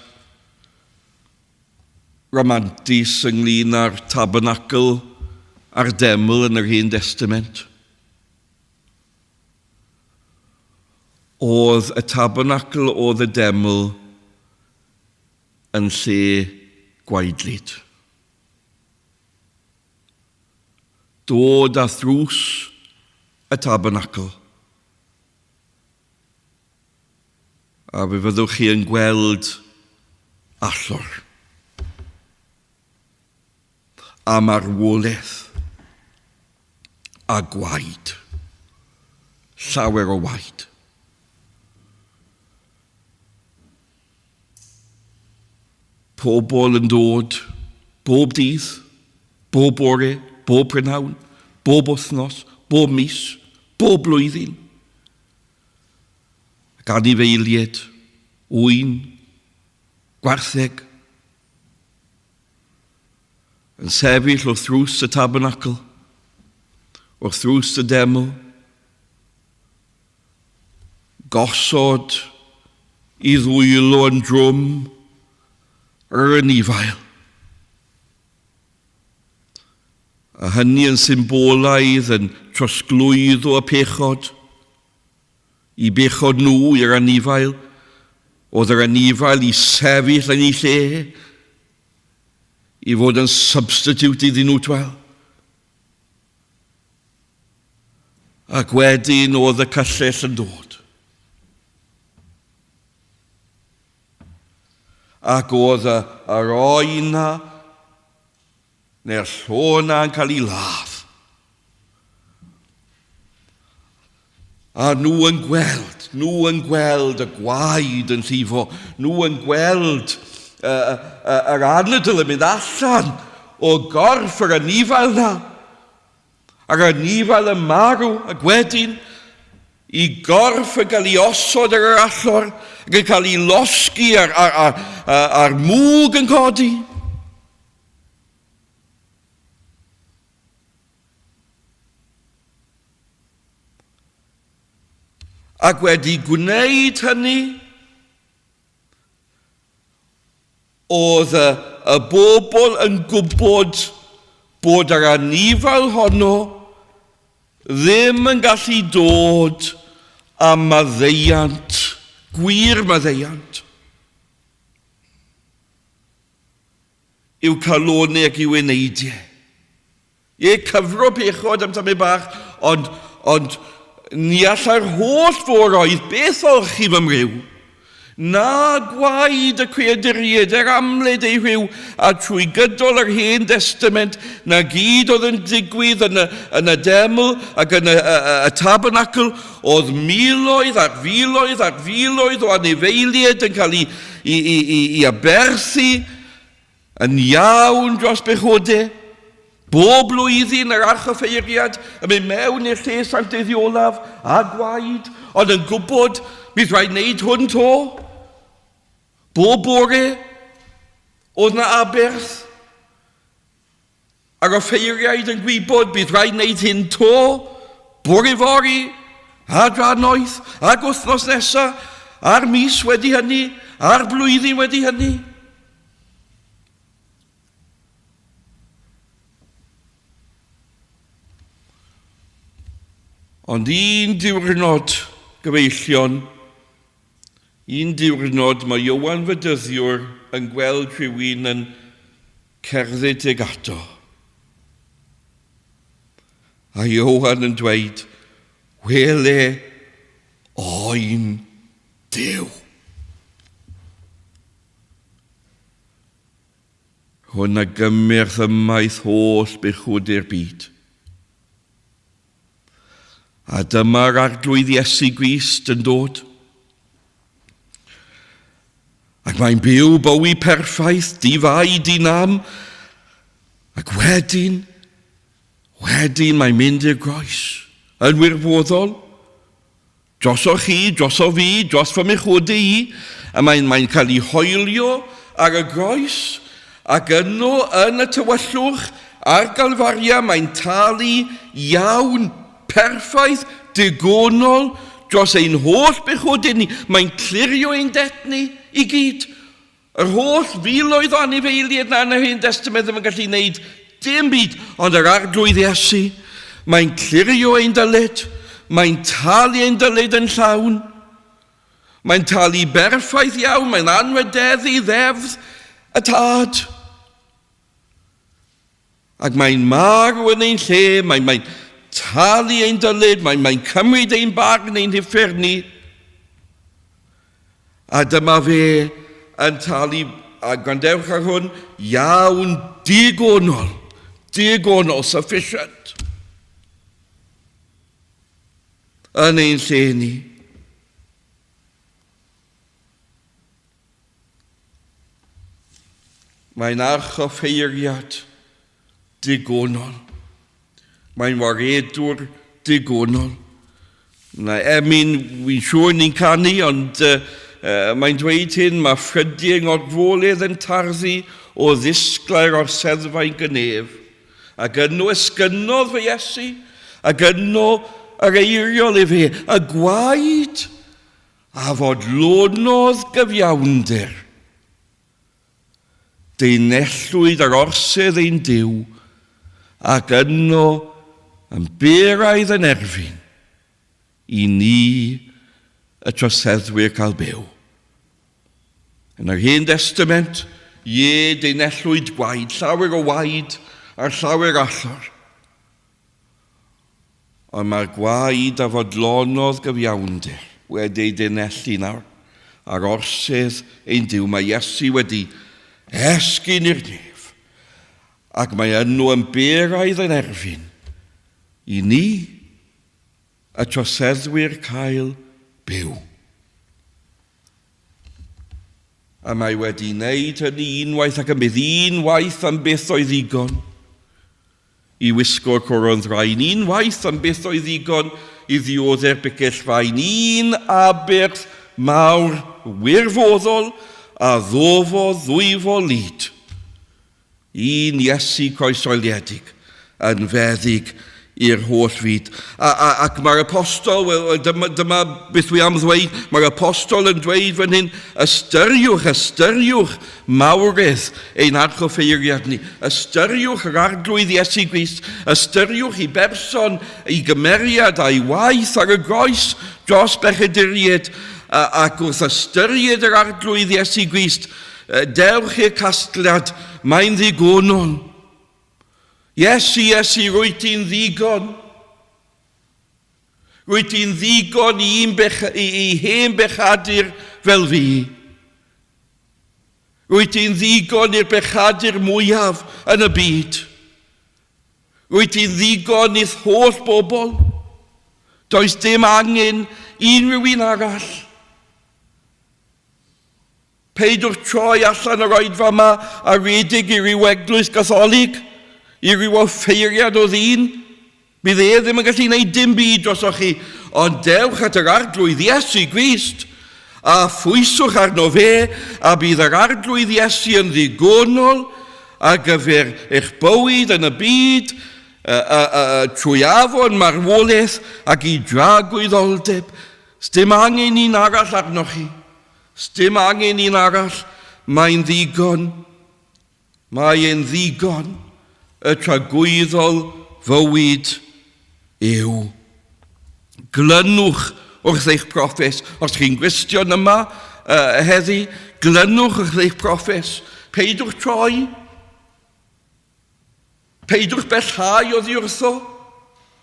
S2: romantis ynglyn â'r Tabernacle a'r deml yn yr Hen Testament. Oedd y Tabernacle, oedd y deml yn lle gwaedlyd. Dod â thrws y Tabernacle. A fe fyddwch chi yn gweld allor. A marwolaeth. A gwaed. Llawer o waed. Pobl yn dod, bob dydd, bob bore, bob prynhawn, bob wythnos, bob mis, bob blwyddyn. Ac anifeilied, wyn, gwartheg, yn sefyll o thrws y Tabernacle, o thrws y deml, gosod i ddwylo yn drwm, yr anifail. A hynny yn symbolaidd yn trosglwyddo y pechod, i bechod nhw i'r anifail, oedd yr anifail i sefyll yn ei lle, i fod yn substitute iddyn nhw twel. Ac wedyn oedd y cyllell yn dod. Ac oedd yr oena neu'r llona yn cael ei ladd. A nhw yn gweld y gwaed yn llifo, nhw yn gweld yr anadl yn mynd allan o gorff yr anifail na. Ac yr anifail yn marw, ac wedyn i gorff yn cael ei osod ar yr allor, ac yn cael ei losgi a'r mwg yn codi. Ac wedi gwneud hynny, oedd y bobl yn gwybod bod yr anifail honno ddim yn gallu dod a maddeiant, gwir maddeiant. yw calonig i'w wyneidiau. Ie cyfro pechod am tamau bach, ond ni alla'r holl fôr oedd beth olch i fy mryw. Na gwaed y creaduriad amled ei rhyw a trwy gydol yr Hen Testament na gyd oedd yn digwydd yn y deml ac yn y tabernacle oedd miloedd ac filoedd o anifeiliaid yn cael i aberthu yn iawn dros bechodau. Bob blwyddyn yr Harchoffeiriad yn mynd mewn i'r lle Sanctaidd Olaf a gwaed ond yn gwybod bydd rhaid wneud hwn to. Bob bore oedd na aberth ar offeiriaid yn gwybod bydd rhaid wneud hyn to, bore fori, a drannoeth, ac wythnos nesaf, a'r mis wedi hynny, a'r blwyddyn wedi hynny. Ond un diwrnod gyfeillion, un diwrnod mae Iowan Fedyddiwr yn gweld rhywun yn cerdded ag ato. A Iowan yn dweud, wele oen Duw. Hwna gymrth ymaith holl bechod i'r byd. A dyma'r arglwydd Iesu Grist yn dod. Ac mae'n byw bywyd perffaith, di-fai, di-nam. Ac wedyn mae'n mynd i'r groes. Yn wirfoddol. Drosoch chi, droso fi, dros fy mechodau i. A mae'n cael ei hoelio ar y groes. Ac yno yn y tywyllwch a'r galfaria mae'n talu iawn perffaith, digonol, dros ein holl bechodau ni. Mae'n clirio ein det ni i gyd. Yr holl filoedd o anifeiliaid na yn yr Hen Testament ddim yn gallu gwneud dim byd, ond yr arglwydd Iesu, mae'n clirio ein dylid, mae'n talu ein dylid yn llawn, mae'n talu berffaith iawn, mae'n anwededdu ddefdd y tad. Ac mae'n marw yn ein lle, mae'n talu ein dylid, mae'n cymryd ein bagn ein hyffurni. A dyma fe yn talu, a gwrandewch ar hwn, iawn digonol, sufficient. Yn ein lle ni. Mae'n archoffeiriad digonol. Mae'n waredwr digonol. Na emyn, wi'n siŵr ni'n canu, ond mae'n dweud hyn, mae ffrydiau ngorfolydd yn tarfu o ddisglair o'r seddfau'n gynef. Ac yno esgynnodd fe Iesu, ac yno yr eiriol i fe, y gwaed a fod lonodd gyfiawnder. Deinellwyd ar orsedd ein Duw, ac yno yn beraidd yn erfyn i ni y troseddwyr cael byw. Yn yr Hen Testament, deinellwyd gwaed, llawer o waed a'r llawer allor. Ond mae'r gwaed a fodlonodd gyfiawnder wedi deinellu nawr ar orsedd ein Duw. Mae Iesu wedi esgyn i'r nef, ac mae yno yn beraidd yn erfyn i ni y troseddwyr cael byw. A mae wedi wneud hynny unwaith ac yn bydd unwaith am byth oedd ddigon i wisgo'r coro'n thrain, unwaith am byth oedd ddigon i ddioddau'r bygell fain, un aberth mawr wirfoddol a ddwyfo lyd. Un Iesu croeshoeliedig yn feddyg i'r holl fyd. Ac mae'r apostol, dyma beth wi am ddweud, mae'r apostol yn dweud fan hyn, ystyriwch mawrydd ein archoffeiriad ni, ystyriwch yr arglwydd Iesu Grist, ystyriwch i berson, i gymeriad a'i waith ar y groes dros bechaduriad, ac wrth ystyried yr arglwydd Iesu Grist, dewch i'r casgliad mae'n ddigonol. Iesu, rwy ti'n ddigon. Rwy ti'n ddigon i hen bechadur fel fi. Rwy ti'n ddigon i'r bechadur mwyaf yn y byd. Rwy ti'n ddigon i'r holl bobl. Does dim angen unrhyw un arall. Peidwch troi allan yr oedfa yma a redig i ryw eglwys Gatholig, i ryw offeiriad o ddyn. Bydd ddim yn gallu gwneud dim byd drosoch chi, ond dewch at yr arglwydd Iesu Grist, a phwyswch arno fe, a bydd yr arglwydd Iesu yn ddigonol ar gyfer eich bywyd yn y byd, trwy afon marwolaeth ac i dragwyddoldeb. Sdim angen un arall arnoch chi. Sdim angen un arall. Mae'n ddigon. Mae'n ddigon. Y tragwyddol fywyd yw. Glynwch wrth eich proffes. Os chi'n gwestiwn yma heddi, glynwch wrth eich proffes. Peidwch troi. Peidwch bellhau oddi wrtho.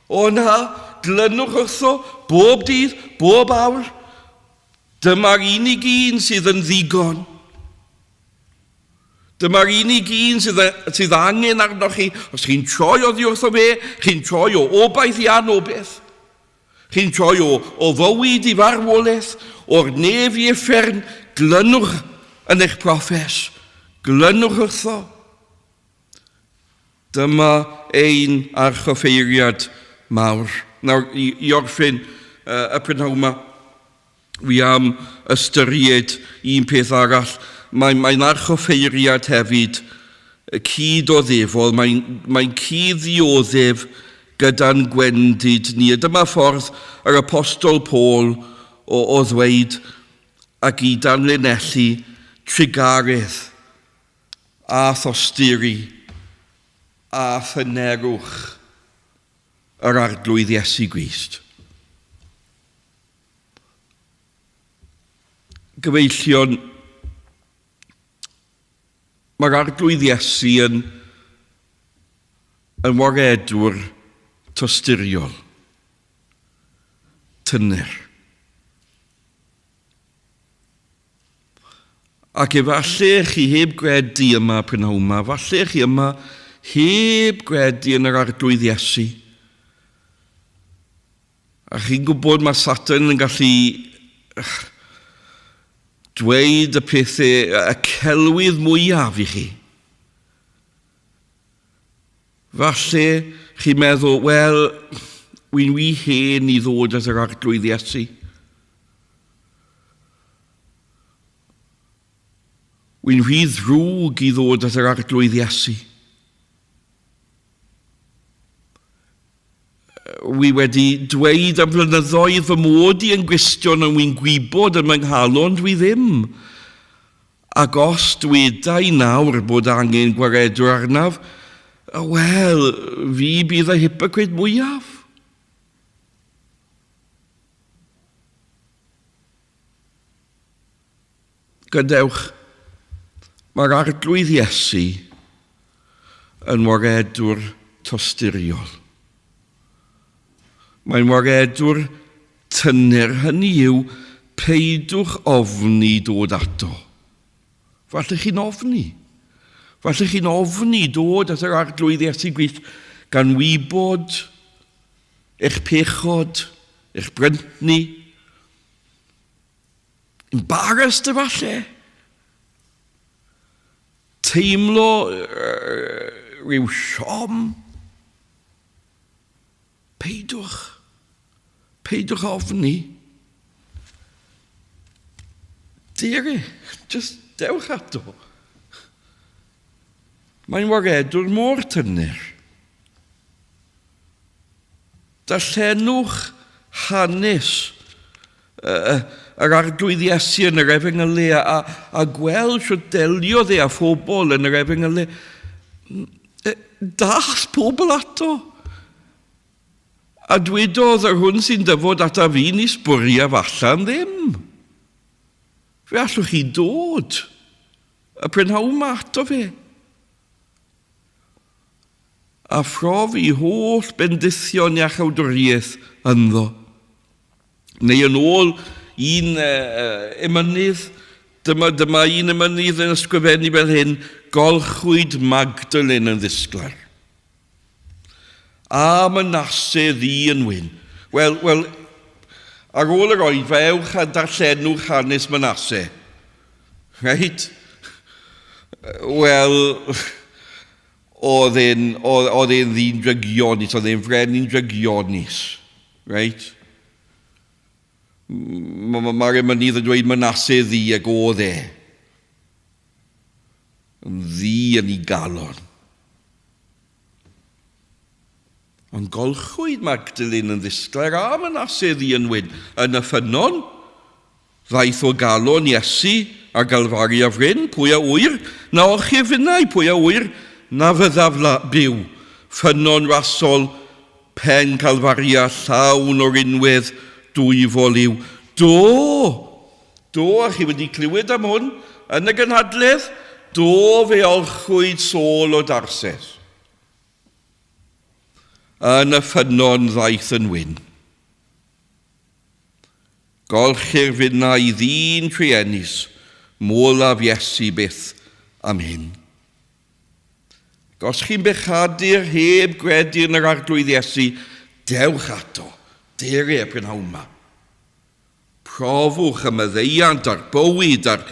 S2: O na, glynwch wrtho, bob dydd, bob awr. Dyma'r unig un sydd yn ddigon. Dyma'r unig un sydd angen arnoch chi. Os chi'n troi oddi wrtho fe, chi'n troi o obaith i anobaith. Chi'n troi o fywyd i farwolaeth, o'r nef i effern, glynwch yn eich proffes. Glynwch wrtho. Dyma ein archoffeiriad mawr. Nawr, i orffen y prynhawn yma, wi am ystyried un peth arall. Mae'n archoffeiriad hefyd cyd o ddefol. Mae'n cyd ddioddef gyda'n gwendid ni. Dyma ffordd yr apostol Paul o ddweud ac i danlinellu trigaredd a thosturi a thynerwch yr arglwydd Iesu Grist. Gyfeillion, mae'r arglwydd Iesu yn waredwr tosturiol, tyner. Ac efallai chi heb gredu yma prynhawn yma, efallai chi yma heb gredu yn yr arglwydd Iesu. A chi'n gwybod mae Satan yn gallu dweud y pethau, y celwydd mwyaf i chi. Falle chi'n meddwl, wel, wy'n wy hen i ddod at yr arglwydd Iesu. Wy'n wy ddrwg i ddod at yr arglwydd Iesu. Wi wedi dweud am flynyddoedd fy mod i yn gwestiwn yn wy'n gwybod yn manghalon dwi ddim. Ac os dwedai nawr bod angen gwaredwr arnaf, wel, fi bydd y hypocrite mwyaf. Gadewch, mae'r arglwydd Iesu yn waredwr tosturiol. Mae'n waredwr tyner, hynny yw peidwch ofni dod ato. Falle chi'n ofni. Falle chi'n ofni dod at yr arglwydd Iesu Grist gan wybod eich pechod, eich bryntni. Embarrassed efallai. Teimlo rhyw siom. Peidwch ofni. Dear, just dewch ato. Mae'n waredwr mor tyner. Darllenwch hanes yr arglwydd Iesu yn yr Efengylau a gweld sy'n delio dde a phobl yn yr Efengylau. Das pobl ato. A dwedodd yr hwn sy'n dyfod at a fi'n i sbwriaf allan ddim. Fe allwch chi dod. Y prynhawn ma ato fe. a phrof I holl bendithion iachawdwriaeth ynddo. Neu yn ôl un emynydd, dyma un emynydd yn ysgrifennu fel hyn, golchwyd Magdalene yn ddisglar. A Manasse ddi yn wyn. Wel, ar ôl yr oed, fewch a darllenwch hanes Manasse. Right? Wel, oedd e'n ddyn drygionis, oedd e'n frenin drygionis. Right? Mae'r emynydd yn dweud Manasse ddi ag oedd e. Ddi yn ei galon. Ond golchwyd Magdalene yn ddisglair a Manasse ddi yn wyn. Yn y ffynon, ddaeth o galon Iesu a galfari a fryn, pwy a wyr, na orchi fynnau, pwy a wyr, na fyddaf byw. Ffynon rasol, pen calfaria llawn o'r unwedd, dwyfol yw. Do, a chi wedi clywed am hwn, yn y gynhadledd, do fe olchwyd Sôl o Darses. Yn y ffynon ddaeth yn wyn. Golchir fyna I ddyn trienus, molaf Iesu byth am hyn. Os chi'n bechadur heb gredu yn yr arglwydd Iesu, dewch ato, dere prynhawn yma. Profwch y maddeiant a'r bywyd a'r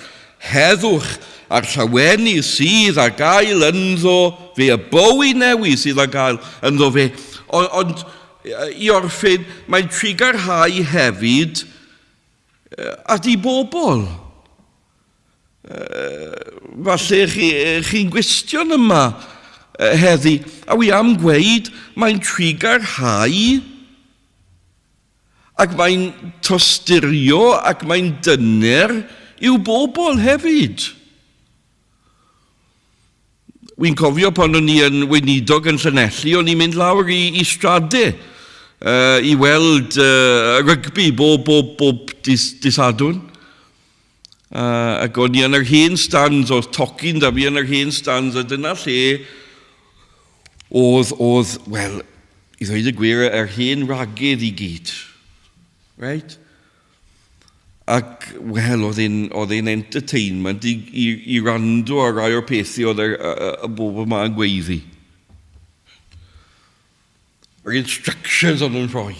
S2: heddwch a'r llawennu sydd ar gael ynddo fe, y bywyd newydd sydd ar gael ynddo fe. Ond I orffen, mae'n trigarhau hefyd at I bobl. Falle chi'n gwestiwn yma heddi, a wi am gweud, mae'n trigarhau ac mae'n tosturio ac mae'n dyner i'w bobl hefyd. Wy'n cofio pan o'n I yn weinidog yn Llanelli, o'n i'n mynd lawr I stradau I weld rygbi bob disadwn. Ac o'n I yn yr hen stands, oedd tocyn da fi yn yr hen stands, a dyna lle oedd, wel, I ddweud y gwir, yr hen ragydd I gyd. Right? Ac, wel, oedd e'n entertainment I rando a rai o'r pethau oedd y bob yma yn gweiddi. Yr instructions o'n nhw'n rhoi.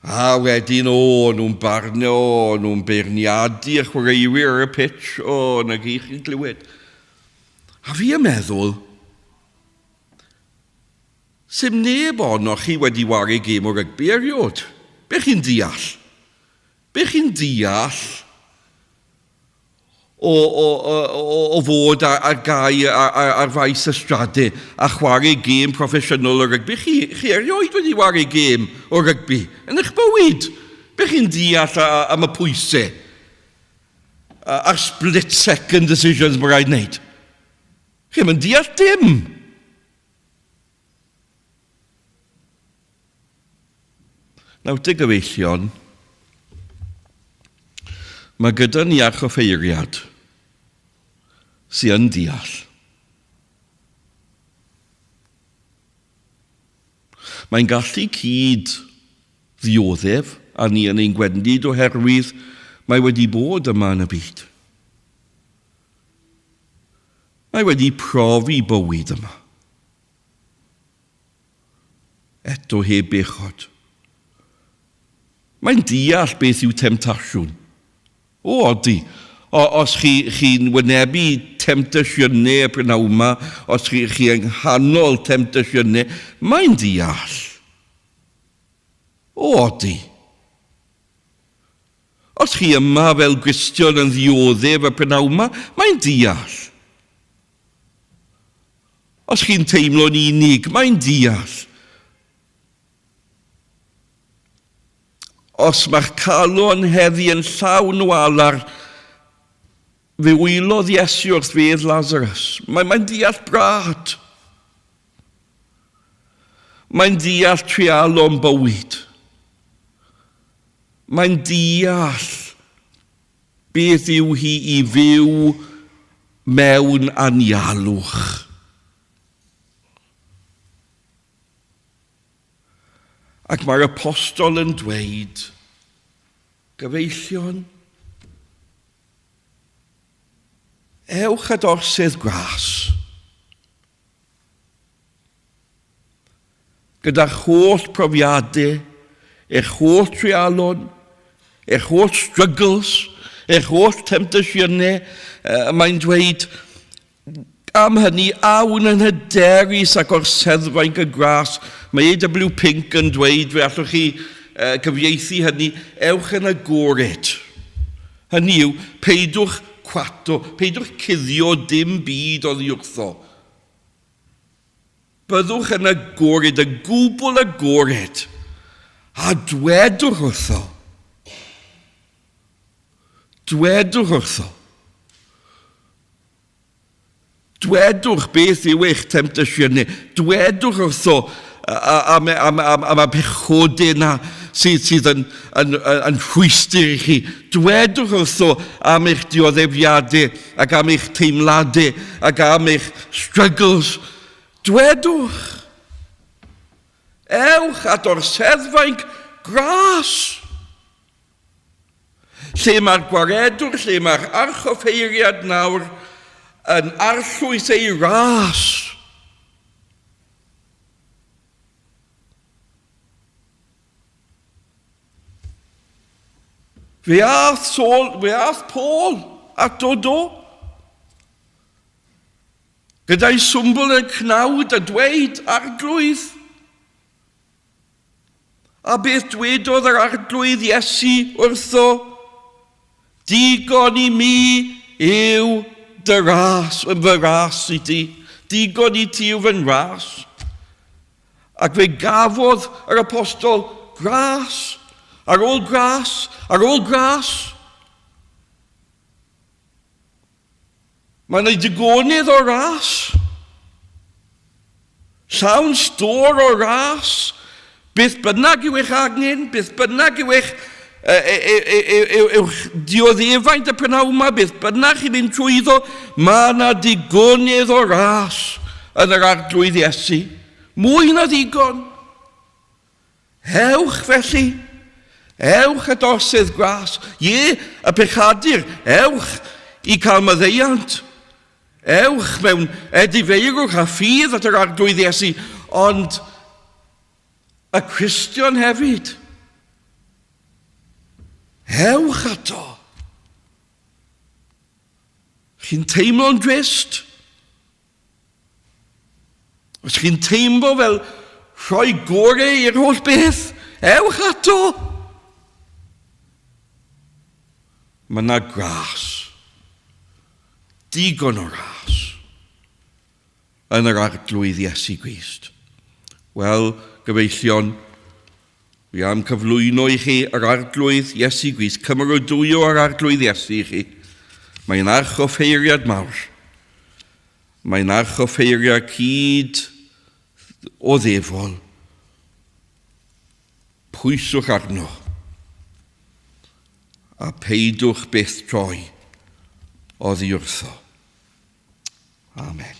S2: A wedyn, nhw'n barnio, nhw'n beirniadu a chwaraewyr ar y pitch, na gych chi'n clywed. A fi yn meddwl, sym neb onoch chi wedi wario gêm o rygbi eriod. Be chi'n deall? Be chi'n deall o fod a gau ar faes y stradau a chwarae gêm proffesiynol o rygbi? Chi erioed wedi wario gêm o rygbi yn eich bywyd? Be chi'n deall am y pwysau? A'r split second decisions mae rhaid wneud? Chi'n mynd deall dim. Nawr, dy gyfeillion, mae gyda ni Harchoffeiriad sy'n yn deall. Mae'n gallu cyd ddioddef a ni yn ein gwendid oherwydd mae wedi bod yma yn y byd. Mae wedi profi bywyd yma. Eto heb bechod. Mae'n deall beth yw temtasiwn. Odi. Os chi'n wynebu temtasiynau prynawn yma, os chi'n nghanol temtasiynau, mae'n deall. Odi. Os chi yma fel Gristion yn ddioddef y prynawn yma, mae'n deall. Os chi'n teimlo'n unig, mae'n deall. Os mae'ch calon heddi yn llawn o alar, fe wylodd Iesu wrth fedd Lazarus. Mae'n deall brad. Mae'n deall trialon bywyd. Mae'n deall beth yw hi I fyw mewn anialwch. Ac mae'r apostol yn dweud, gyfeillion, ewch at orsydd gras, gyda'r holl profiadau, eich holl trialon, eich holl struggles, eich holl temptasiynau, mae'n dweud, am hynny, awn yn hyderus ac o'r seddfaint y gras. Mae A.W. Pink yn dweud, fe allwch chi gyfieithu hynny, ewch yn agored. Hynny yw, peidwch cwato, peidwch cuddio dim byd oddi wrtho. Byddwch yn agored, y gwbl agored, a dwedwch wrtho. Dwedwch wrtho. Dwedwch beth yw eich temptasiynau. Dwedwch wrtho am y pechodau yna sydd yn rhwystyr i chi. Dwedwch wrtho am eich dioddefiadau ac am eich teimladau ac am eich struggles. Dwedwch. Ewch at o'r seddfaint gras. Lle mae'r gwaredwr, lle mae'r archoffeiriad nawr yn arllwys ei ras. Fe ath Paul at Dodo, gyda'i swmbl y cnawd a dweud arglwydd. A beth dwedodd yr arglwydd Iesu wrtho? Digon i mi yw dy ras, fy ras i ti. Digon i ti yw fy'n ras. Ac fe gafodd yr apostol gras, ar ôl gras, ar ôl gras. Mae'n ei digonydd o ras. Llawn stor o ras. Beth bynnag yw eich angen, beth bynnag yw eich dioddefaint y prynawn yma, beth bynnag chi'n mynd trwyddo, mae yna digonydd o ras yn yr arglwydd Iesu. Mwy na ddigon. Ewch felly, ewch at orsydd gras. Ie, y pechadur, ewch i cael maddeiant. Ewch mewn edifeirwch a ffydd at yr arglwydd Iesu, ond y Cristion hefyd. Ewch ato. Chi'n teimlo'n drist? Os chi'n teimlo fel rhoi gorau i'r holl beth, ewch ato. Mae yna gras. Digon o ras yn yr arglwydd Iesu Grist. Wel, gyfeillion, fi am cyflwyno i chi yr arglwydd Iesu Grist, cymerodwyo yr arglwydd Iesu i chi. Mae'n archoffeiriad mawr. Mae'n archoffeiriad cyd o ddefol. Pwyswch arno a peidwch byth troi oddi wrtho. Amen.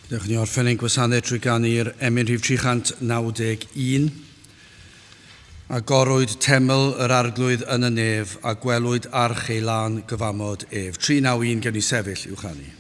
S1: Dewch ni orffen ein gwasanaeth trwy ganu'r emyn rhif 391 a gorwyd teml yr arglwydd yn y nef a gwelwyd arch ei lan gyfamod ef. 391 gen i sefyll i'w chanu.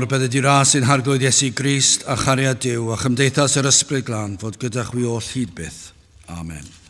S1: bydde di ras yn harglwyd Iesu Crist a chariad Duw a chymdeithas yr ysbryd glân fod gyda chwi oll hyd byth. Amen.